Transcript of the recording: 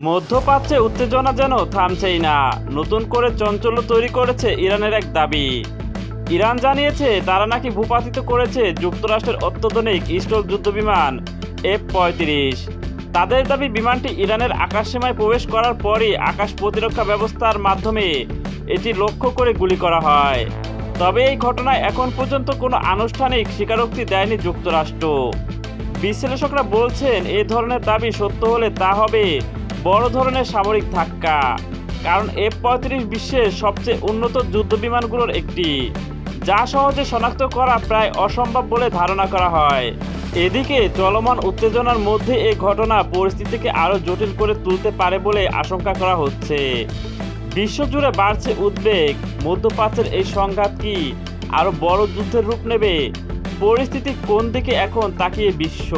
মধ্যপ্রাচ্যে উত্তেজনা যেন থামছেই না। নতুন করে চাঞ্চল্য তৈরি করেছে ইরানের এক দাবি। ইরান জানিয়েছে তারা নাকি ভূপাতিত করেছে যুক্তরাষ্ট্রের অত্যাধুনিক স্টল যুদ্ধবিমান F-35। তাদের দাবি বিমানটি ইরানের আকাশসীমায় প্রবেশ করার পরই আকাশ প্রতিরক্ষা ব্যবস্থার মাধ্যমে এটি লক্ষ্য করে গুলি করা হয়। তবে এই ঘটনায় এখন পর্যন্ত কোনো আনুষ্ঠানিক স্বীকারোক্তি দেয়নি যুক্তরাষ্ট্র। বিশ্লেষকরা বলছেন এই ধরনের দাবি সত্য হলে তা হবে বড় ধরনের সামরিক ধাক্কা, কারণ F-35 বিশ্বের সবচেয়ে উন্নত যুদ্ধবিমানগুলোর একটি, যা সহজে শনাক্ত করা প্রায় অসম্ভব বলে ধারণা করা হয়। এদিকে চলমান উত্তেজনার মধ্যে এই ঘটনা পরিস্থিতিকে আরও জটিল করে তুলতে পারে বলে আশঙ্কা করা হচ্ছে। বিশ্বজুড়ে বাড়ছে উদ্বেগ, মধ্যপ্রাচ্যের এই সংঘাত কি আরও বড় যুদ্ধের রূপ নেবে? পরিস্থিতি কোন দিকে এখন তাকিয়ে বিশ্ব?